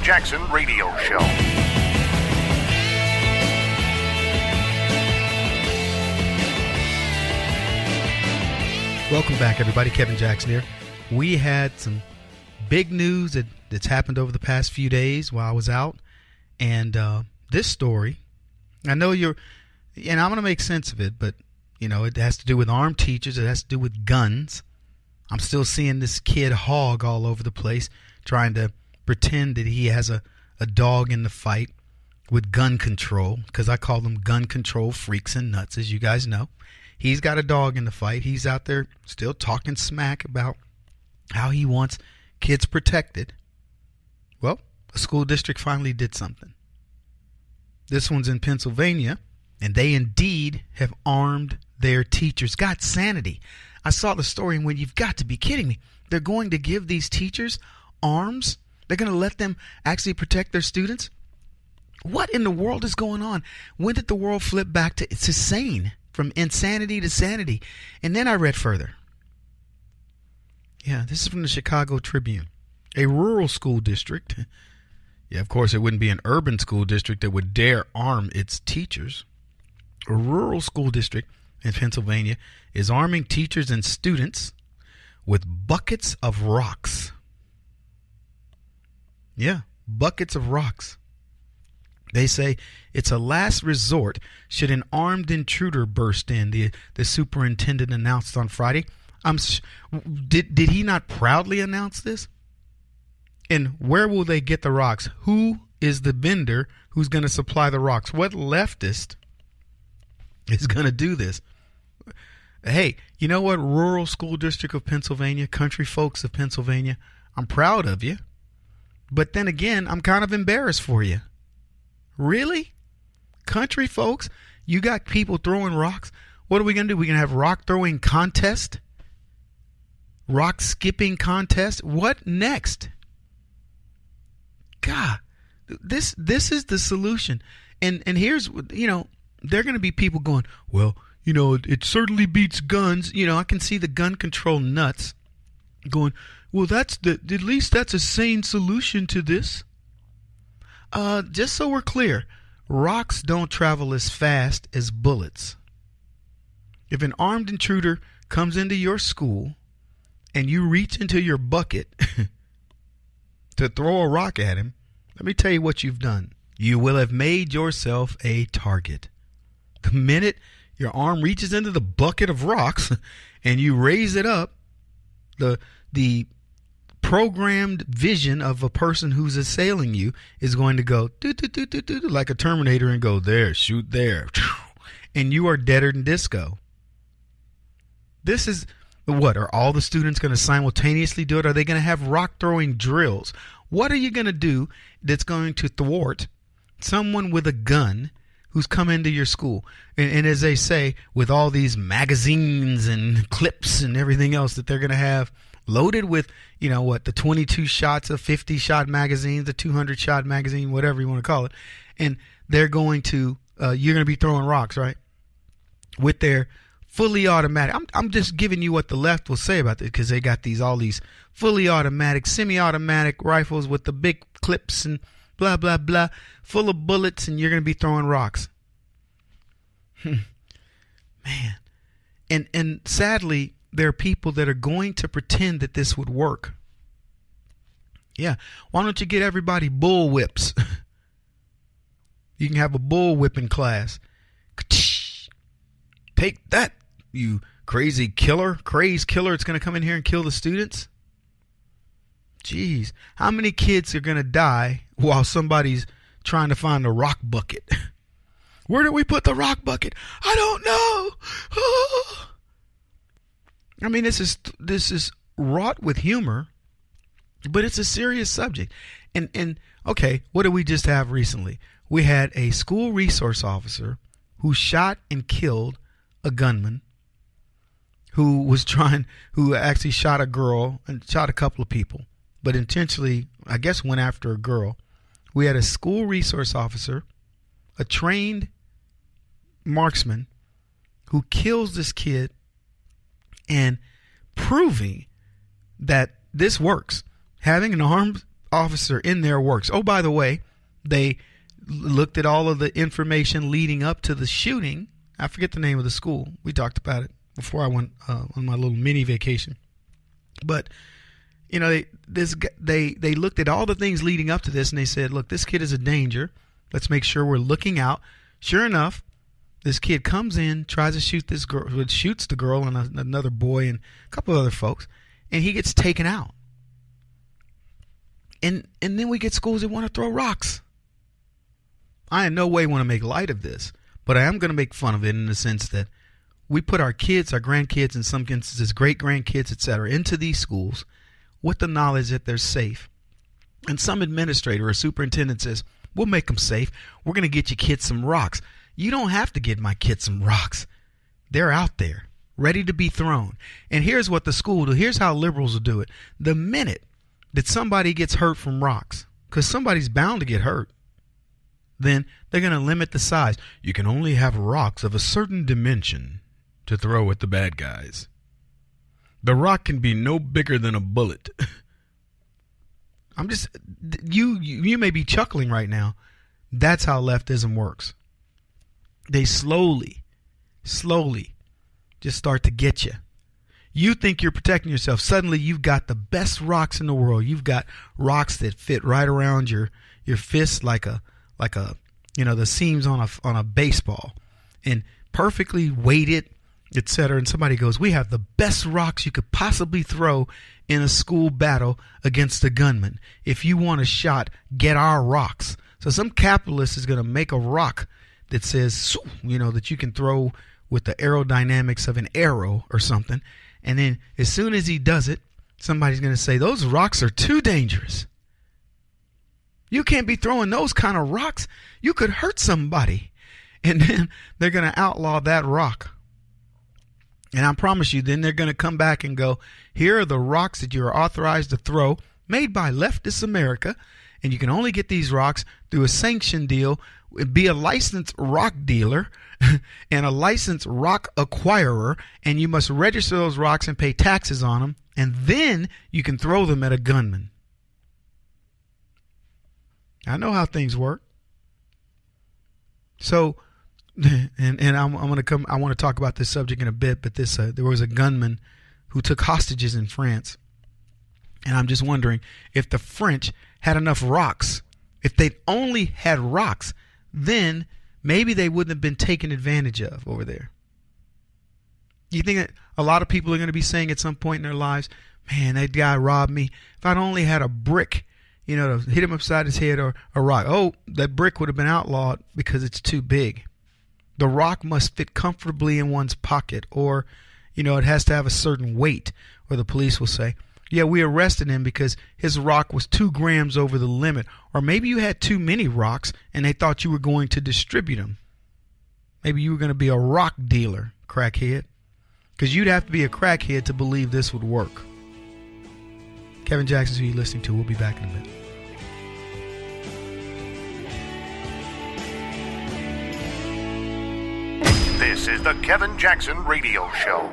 Jackson Radio Show. Welcome back, everybody. Kevin Jackson here. We had some big news that's happened over the past few days while I was out. And this story, I know and I'm going to make sense of it, but, it has to do with armed teachers. It has to do with guns. I'm still seeing this kid hog all over the place trying to pretend that he has a dog in the fight with gun control, because I call them gun control freaks and nuts, as you guys know. He's got a dog in the fight. He's out there still talking smack about how he wants kids protected. Well, a school district finally did something. This one's in Pennsylvania, and they indeed have armed their teachers. God, sanity. I saw the story and went, you've got to be kidding me. They're going to give these teachers arms? They're going to let them actually protect their students? What in the world is going on? When did the world flip back to it's insane? From insanity to sanity. And then I read further. Yeah, this is from the Chicago Tribune. A rural school district. Yeah, of course, it wouldn't be an urban school district that would dare arm its teachers. A rural school district in Pennsylvania is arming teachers and students with buckets of rocks. Yeah, buckets of rocks. They say it's a last resort should an armed intruder burst in, the superintendent announced on Friday. Did he not proudly announce this? And where will they get the rocks? Who is the vendor who's going to supply the rocks? What leftist is going to do this? Hey, you know what, rural school district of Pennsylvania, country folks of Pennsylvania, I'm proud of you. But then again, I'm kind of embarrassed for you. Really? Country folks, you got people throwing rocks? What are we going to do? We're going to have rock throwing contest? Rock skipping contest? What next? God, this is the solution. And here's, there are going to be people going, well, it certainly beats guns. I can see the gun control nuts going, well, at least that's a sane solution to this. Just so we're clear, rocks don't travel as fast as bullets. If an armed intruder comes into your school and you reach into your bucket to throw a rock at him, let me tell you what you've done. You will have made yourself a target. The minute your arm reaches into the bucket of rocks and you raise it up, the programmed vision of a person who's assailing you is going to go like a Terminator and go there, shoot there, and you are deader than disco. This is what? Are all the students going to simultaneously do it? Are they going to have rock throwing drills? What are you going to do that's going to thwart someone with a gun who's come into your school? And as they say, with all these magazines and clips and everything else that they're going to have loaded with, the 22 shots of 50 shot magazines, the 200 shot magazine, whatever you want to call it. And they're going to, you're going to be throwing rocks, right? With their fully automatic. I'm just giving you what the left will say about this, because they got all these fully automatic, semi-automatic rifles with the big clips and blah, blah, blah, full of bullets, and you're going to be throwing rocks. Man. And sadly, there are people that are going to pretend that this would work. Yeah. Why don't you get everybody bullwhips? You can have a bullwhipping class. Take that, you crazy killer. It's going to come in here and kill the students. Jeez. How many kids are going to die while somebody's trying to find a rock bucket? Where did we put the rock bucket? I don't know. I mean, this is wrought with humor, but it's a serious subject. And okay, what did we just have recently? We had a school resource officer who shot and killed a gunman who actually shot a girl and shot a couple of people, but intentionally, I guess, went after a girl. We had a school resource officer, a trained marksman, who kills this kid, and proving that this works. Having an officer in there works. Oh, by the way, they looked at all of the information leading up to the shooting. I forget the name of the school. We talked about it before I went on my little mini vacation. But you know, they looked at all the things leading up to this, and they said, look, this kid is a danger. Let's make sure we're looking out. Sure enough, this kid comes in, tries to shoot this girl, shoots the girl and another boy and a couple of other folks, and he gets taken out. And then we get schools that want to throw rocks. I in no way want to make light of this, but I am going to make fun of it in the sense that we put our kids, our grandkids, in some instances, great-grandkids, etc., into these schools with the knowledge that they're safe. And some administrator or superintendent says, we'll make them safe. We're going to get your kids some rocks. You don't have to get my kids some rocks. They're out there, ready to be thrown. And here's what the school will do. Here's how liberals will do it. The minute that somebody gets hurt from rocks, because somebody's bound to get hurt, then they're going to limit the size. You can only have rocks of a certain dimension to throw at the bad guys. The rock can be no bigger than a bullet. I'm just, you may be chuckling right now. That's how leftism works. They slowly just start to get you. You think you're protecting yourself. Suddenly you've got the best rocks in the world. You've got rocks that fit right around your fist like a the seams on a baseball, and perfectly weighted, etc. And somebody goes, we have the best rocks you could possibly throw in a school battle against a gunman. If you want a shot, get our rocks. So some capitalist is going to make a rock that says, that you can throw with the aerodynamics of an arrow or something. And then as soon as he does it, somebody's going to say, those rocks are too dangerous. You can't be throwing those kind of rocks. You could hurt somebody. And then they're going to outlaw that rock. And I promise you, then they're going to come back and go, here are the rocks that you are authorized to throw, made by leftist America, and you can only get these rocks through a sanctioned deal, be a licensed rock dealer and a licensed rock acquirer, and you must register those rocks and pay taxes on them, and then you can throw them at a gunman. I know how things work. So, and I'm going to come. I want to talk about this subject in a bit, but there was a gunman who took hostages in France, and I'm just wondering if the French had enough rocks. If they'd only had rocks, then maybe they wouldn't have been taken advantage of over there. You think that a lot of people are going to be saying at some point in their lives, "Man, that guy robbed me. If I'd only had a brick, to hit him upside his head, or a rock. Oh, that brick would have been outlawed because it's too big. The rock must fit comfortably in one's pocket, or, it has to have a certain weight." Or the police will say, yeah, we arrested him because his rock was 2 grams over the limit. Or maybe you had too many rocks and they thought you were going to distribute them. Maybe you were going to be a rock dealer, crackhead. Because you'd have to be a crackhead to believe this would work. Kevin Jackson's who you're listening to. We'll be back in a bit. This is the Kevin Jackson Radio Show.